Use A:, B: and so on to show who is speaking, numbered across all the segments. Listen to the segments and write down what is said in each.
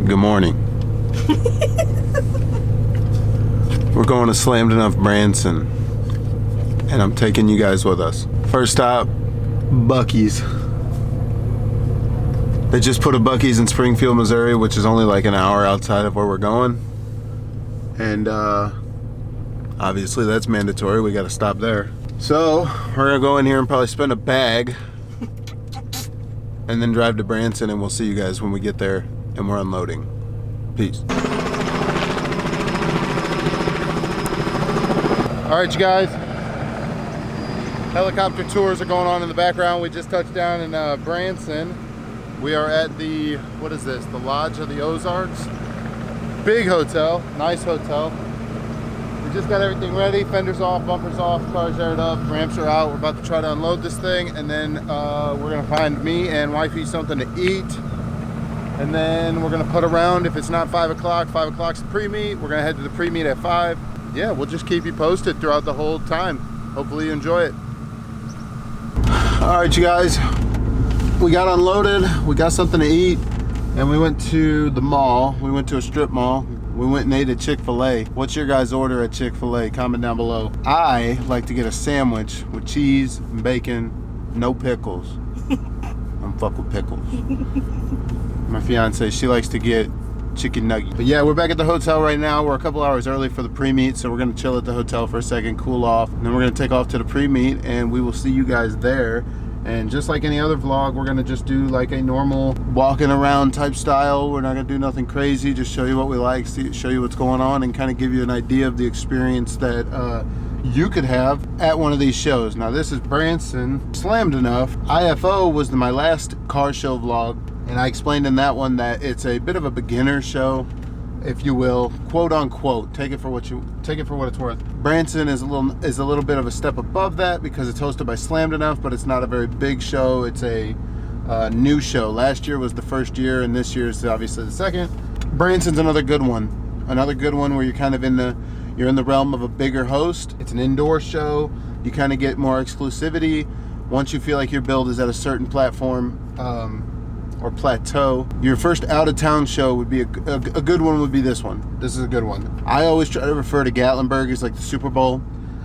A: Good morning. We're going to Slammedenuff Branson, and I'm taking you guys with us. First stop, Buc-ee's. They just put a Buc-ee's in Springfield, Missouri, which is only like an hour outside of where we're going. And obviously that's mandatory. We got to stop there. So we're gonna go in here and probably spend a bag and then drive to Branson, and we'll see you guys when we get there and we're unloading. Peace. All right, you guys. Helicopter tours are going on in the background. We just touched down in Branson. We are at the, what is this? The Lodge of the Ozarks. Big hotel, nice hotel. We just got everything ready. Fenders off, bumpers off, cars aired up, ramps are out. We're about to try to unload this thing, and then we're gonna find me and wifey something to eat. And then we're gonna put around. If it's not 5 o'clock, 5 o'clock's the pre-meet. We're gonna head to the pre-meet at 5. Yeah, we'll just keep you posted throughout the whole time. Hopefully you enjoy it. All right, you guys. We got unloaded. We got something to eat. And we went to the mall. We went to a strip mall. We went and ate at Chick-fil-A. What's your guys' order at Chick-fil-A? Comment down below. I like to get a sandwich with cheese and bacon, no pickles. I'm fuck with pickles. My fiance, she likes to get chicken nuggets. But yeah, we're back at the hotel right now. We're a couple hours early for the pre-meet, so we're gonna chill at the hotel for a second, cool off. And then we're gonna take off to the pre-meet, and we will see you guys there. And just like any other vlog, we're gonna just do like a normal walking around type style. We're not gonna do nothing crazy, just show you what we like, show you what's going on, and kind of give you an idea of the experience that you could have at one of these shows. Now this is Branson, Slammedenuff. IFO was my last car show vlog, and I explained in that one that it's a bit of a beginner show, if you will, quote unquote. Take it for what it's worth. Branson is a little bit of a step above that because it's hosted by Slammedenuff, but it's not a very big show. It's a new show. Last year was the first year, and this year is obviously the second. Branson's another good one. Another good one where you're kind of in the realm of a bigger host. It's an indoor show. You kind of get more exclusivity. Once you feel like your build is at a certain platform, or plateau, your first out-of-town show would be a good one. Would be this one. This is a good one. I always try to refer to Gatlinburg as like the Super Bowl.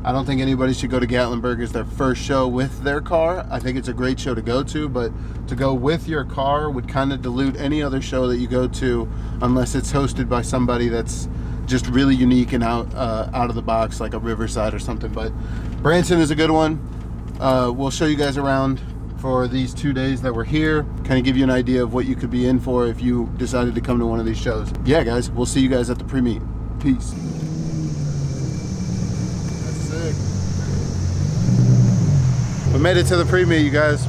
A: I don't think anybody should go to Gatlinburg as their first show with their car. I think it's a great show to go to, but to go with your car would kind of dilute any other show that you go to, unless it's hosted by somebody that's just really unique and out of the box, like a Riverside or something. But Branson is a good one. We'll show you guys around for these 2 days that we're here, kind of give you an idea of what you could be in for if you decided to come to one of these shows. Yeah, guys, we'll see you guys at the pre-meet. Peace. That's sick. We made it to the pre-meet, you guys.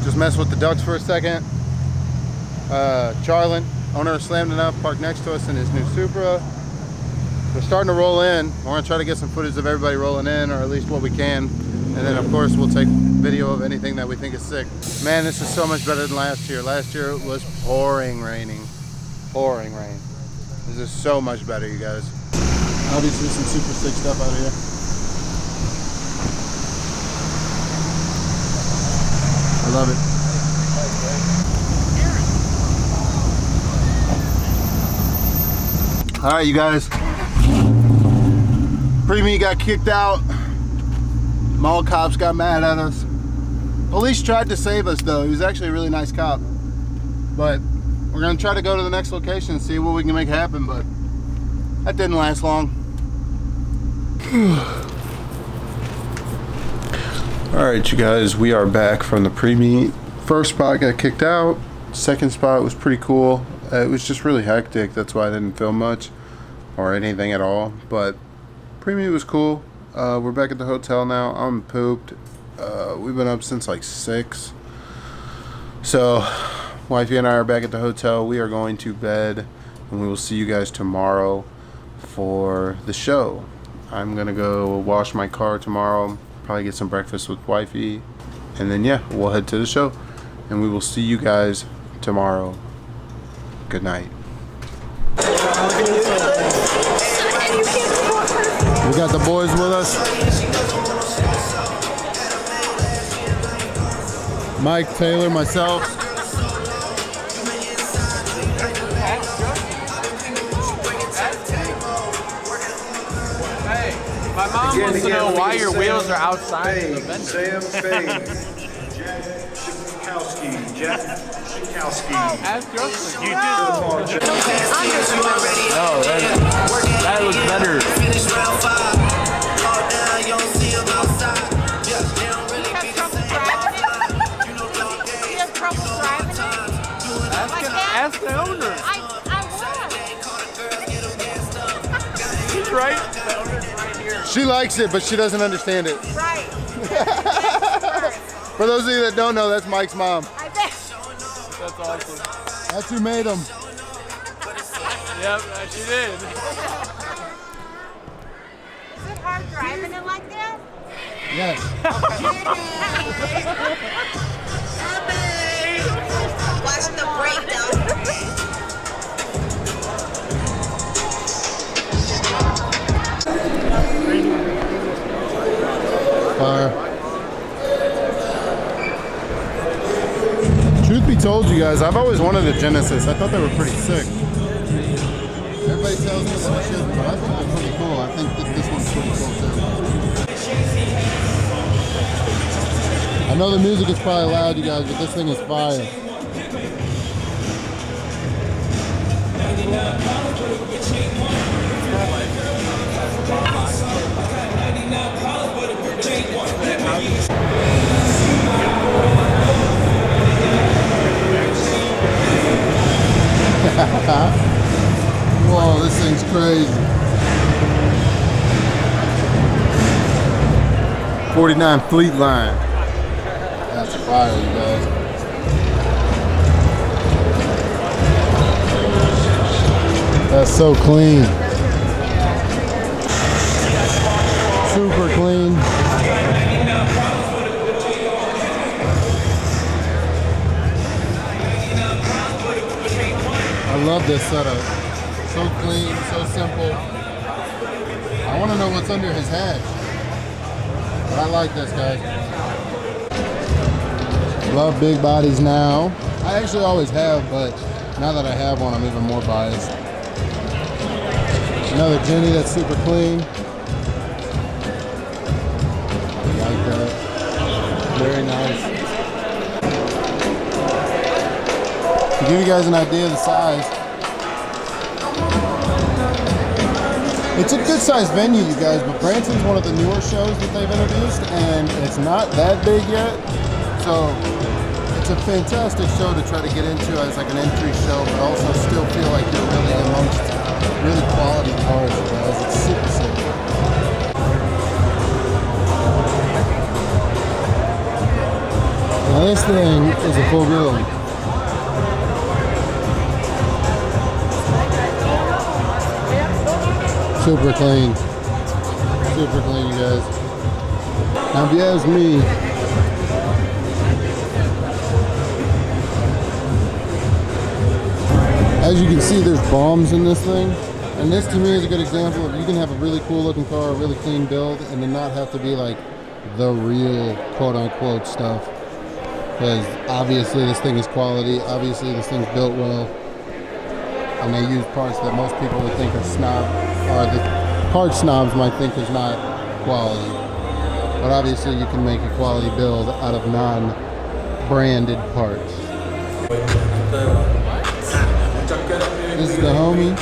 A: Just messed with the ducks for a second. Charlin, owner of Slammedenuff, parked next to us in his new Supra. We're starting to roll in. We're gonna try to get some footage of everybody rolling in, or at least what we can. And then of course we'll take video of anything that we think is sick. Man, this is so much better than last year. Last year it was pouring rain. This is so much better, you guys. Obviously some super sick stuff out here. I love it. All right, you guys. Pre-meet got kicked out. Mall cops got mad at us. Police tried to save us though. He was actually a really nice cop. But we're gonna try to go to the next location and see what we can make happen, but that didn't last long. All right, you guys, we are back from the pre-meet. First spot got kicked out. Second spot was pretty cool. It was just really hectic. That's why I didn't film much or anything at all. But pre-meet was cool. We're back at the hotel now. I'm pooped. We've been up since like 6. So, wifey and I are back at the hotel. We are going to bed, and we will see you guys tomorrow for the show. I'm gonna go wash my car tomorrow, probably get some breakfast with wifey, and then yeah, we'll head to the show, and we will see you guys tomorrow. Good night. We got the boys with us. Mike, Taylor, myself.
B: wants to know why your wheels are outside of the fender.
C: Sam Faye. Jack Schikowski.
B: Ask Justin.
C: You did.
B: No, that looks better.
D: Finish round 5. All down, you don't see them outside. Yeah, they don't really be the same.
E: You have trouble driving it?
B: Ask the owner.
E: I
B: He's right. The owner's right here.
A: She likes it, but she doesn't understand it.
E: was. Right.
A: For those of you that don't know, that's Mike's mom.
E: I bet.
B: That's awesome.
A: That's who made him.
B: Yep, she did.
E: Is it hard driving it like that?
A: Yes.
E: Watch the breakdown.
A: Fire. Truth be told, you guys, I've always wanted a Genesis. I thought they were pretty sick. Everybody tells me that shit, but I think they're pretty cool. I think that this one's pretty cool too. I know the music is probably loud, you guys, but this thing is fire. Whoa, this thing's crazy. 49 Fleet Line. That's fire, you guys. That's so clean. Super clean. I love this setup. So clean, so simple. I want to know what's under his hatch. But I like this, guys. Love big bodies now. I actually always have, but now that I have one, I'm even more biased. Another Jenny that's super clean. I like that. Very nice. To give you guys an idea of the size, it's a good sized venue, you guys, but Branson's one of the newer shows that they've introduced, and it's not that big yet. So it's a fantastic show to try to get into as like an entry show, but also still feel like you're really amongst really quality cars, you guys. It's super sick. Now this thing is a full build. Super clean. Super clean, you guys. Now if you ask me, as you can see, there's bombs in this thing. And this to me is a good example of you can have a really cool looking car, a really clean build, and then not have to be like the real quote unquote stuff. Because obviously this thing is quality, obviously this thing's built well. And they use parts that most people would think are snob, or the part snobs might think is not quality. But obviously you can make a quality build out of non-branded parts. This is the homie,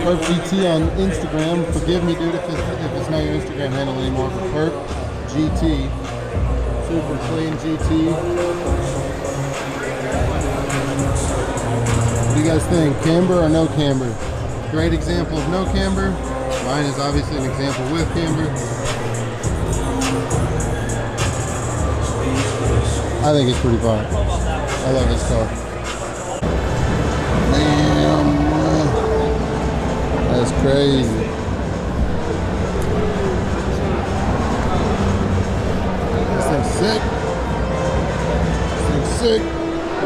A: Perp GT on Instagram. Forgive me, dude, if it's not your Instagram handle anymore, but Perp GT. Super clean GT. What do you guys think? Camber or no camber? Great example of no camber. Mine is obviously an example with camber. I think it's pretty fun. I love this car. Damn. That's crazy. This thing's sick. This thing's sick.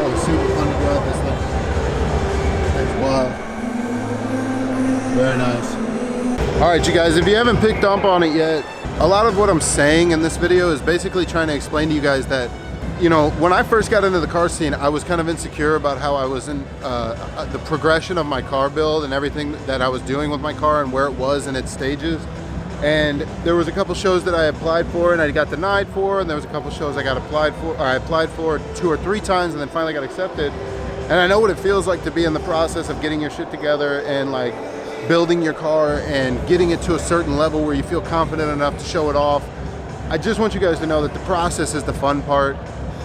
A: Oh, super fun to drive this thing. That's wild. Very nice. Alright, you guys, if you haven't picked up on it yet, a lot of what I'm saying in this video is basically trying to explain to you guys that, you know, when I first got into the car scene, I was kind of insecure about how I was in the progression of my car build and everything that I was doing with my car and where it was in its stages. And there was a couple shows that I applied for and I got denied for, and there was a couple shows I applied for 2 or 3 times and then finally got accepted. And I know what it feels like to be in the process of getting your shit together and like building your car and getting it to a certain level where you feel confident enough to show it off. I just want you guys to know that the process is the fun part.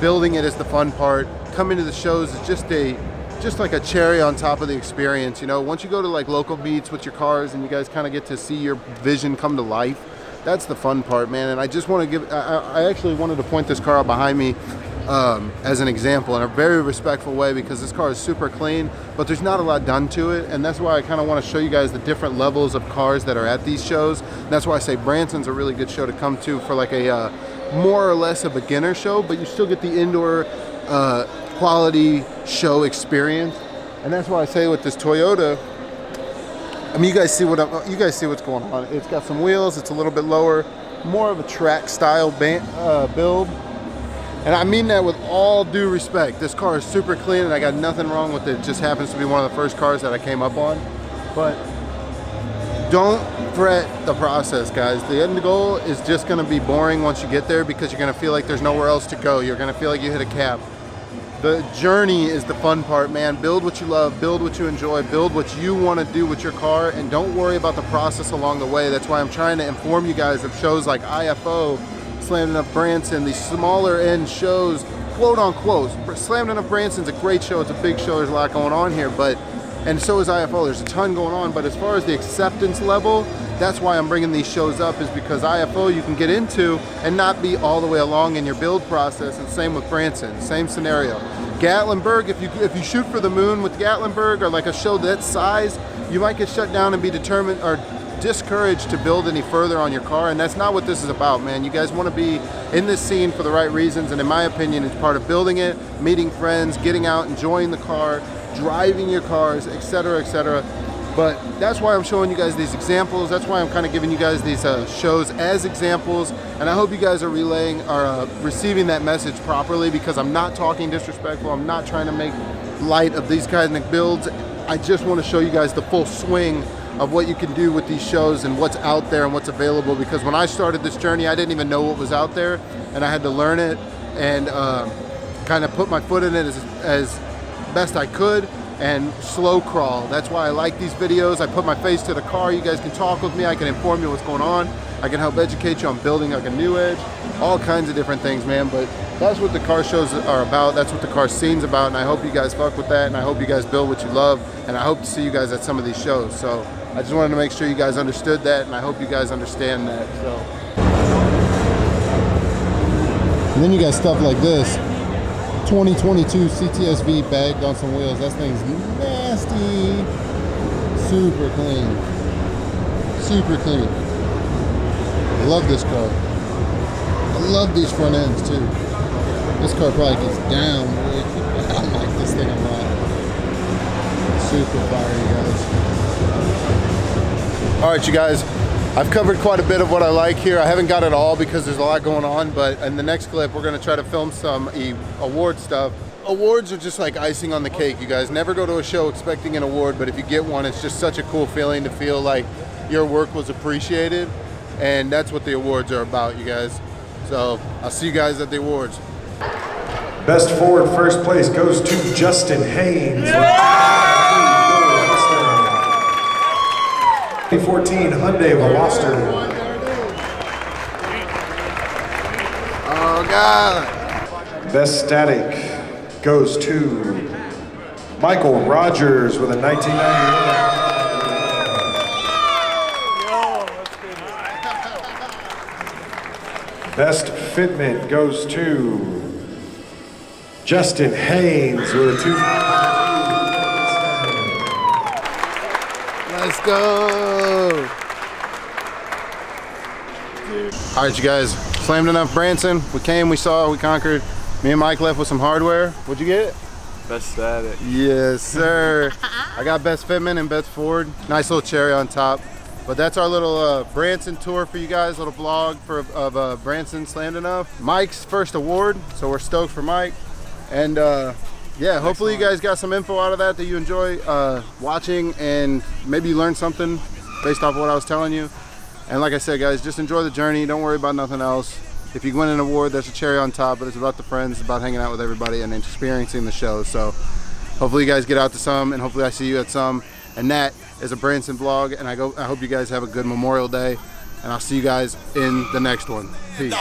A: Building it is the fun part. Coming to the shows is just like a cherry on top of the experience. You know, once you go to like local meets with your cars and you guys kind of get to see your vision come to life, that's the fun part, man. And I just want to I actually wanted to point this car out behind me as an example in a very respectful way, because this car is super clean, but there's not a lot done to it. And that's why I kind of want to show you guys the different levels of cars that are at these shows. And that's why I say Branson's a really good show to come to for like a more or less a beginner show, but you still get the indoor quality show experience. And that's why I say with this Toyota, I mean, you guys see what's going on. It's got some wheels, it's a little bit lower, more of a track style build. And I mean that with all due respect. This car is super clean and I got nothing wrong with it. It just happens to be one of the first cars that I came up on. But don't fret the process, guys. The end goal is just gonna be boring once you get there, because you're gonna feel like there's nowhere else to go. You're gonna feel like you hit a cap. The journey is the fun part, man. Build what you love, build what you enjoy, build what you want to do with your car, and don't worry about the process along the way. That's why I'm trying to inform you guys of shows like IFO, Slammedenuff Branson, these smaller end shows, quote unquote. Slammedenuff Branson's a great show, it's a big show, there's a lot going on here, and so is IFO, there's a ton going on, but as far as the acceptance level, that's why I'm bringing these shows up, is because IFO you can get into and not be all the way along in your build process, and same with Branson, same scenario. Gatlinburg, if you shoot for the moon with Gatlinburg or like a show that size, you might get shut down and be determined or discouraged to build any further on your car, and that's not what this is about, man. You guys want to be in this scene for the right reasons, and in my opinion, it's part of building it, meeting friends, getting out, enjoying the car, driving your cars, etc., etc. But that's why I'm showing you guys these examples. That's why I'm kind of giving you guys these shows as examples. And I hope you guys are relaying or receiving that message properly, because I'm not talking disrespectful. I'm not trying to make light of these kind of builds. I just want to show you guys the full swing of what you can do with these shows and what's out there and what's available. Because when I started this journey, I didn't even know what was out there, and I had to learn it and kind of put my foot in it as best I could. And slow crawl. That's why I like these videos. I put my face to the car. You guys can talk with me. I can inform you what's going on. I can help educate you on building like a new edge. All kinds of different things, man. But that's what the car shows are about. That's what the car scene's about. And I hope you guys fuck with that. And I hope you guys build what you love. And I hope to see you guys at some of these shows. So I just wanted to make sure you guys understood that. And I hope you guys understand that. So. And then you got stuff like this. 2022 CTSV bagged on some wheels. That thing's nasty. Super clean. Super clean. I love this car. I love these front ends too. This car probably gets down. I like this thing a lot. Super fire, you guys. Alright, you guys. I've covered quite a bit of what I like here. I haven't got it all because there's a lot going on, but in the next clip, we're gonna try to film some award stuff. Awards are just like icing on the cake, you guys. Never go to a show expecting an award, but if you get one, it's just such a cool feeling to feel like your work was appreciated, and that's what the awards are about, you guys. So I'll see you guys at the awards.
C: Best Ford first place goes to Justin Haynes. 2014 Hyundai Veloster.
A: Oh God.
C: Best Static goes to Michael Rogers with a 1998. Best Fitment goes to Justin Haynes with a 2.
A: Let's go. All right, you guys. Slammedenuff Branson. We came, we saw, we conquered. Me and Mike left with some hardware. What'd you get?
B: Best Static.
A: Yes, sir. I got Best Fitment and Best Ford. Nice little cherry on top. But that's our little Branson tour for you guys, little vlog of Branson Slammedenuff. Mike's first award, so we're stoked for Mike. And yeah, hopefully you guys got some info out of that you enjoy watching, and maybe you learned something based off of what I was telling you. And like I said, guys, just enjoy the journey. Don't worry about nothing else. If you win an award, there's a cherry on top, but it's about the friends, it's about hanging out with everybody and experiencing the show. So hopefully you guys get out to some, and hopefully I see you at some. And that is a Branson vlog, and I hope you guys have a good Memorial Day, and I'll see you guys in the next one. Peace.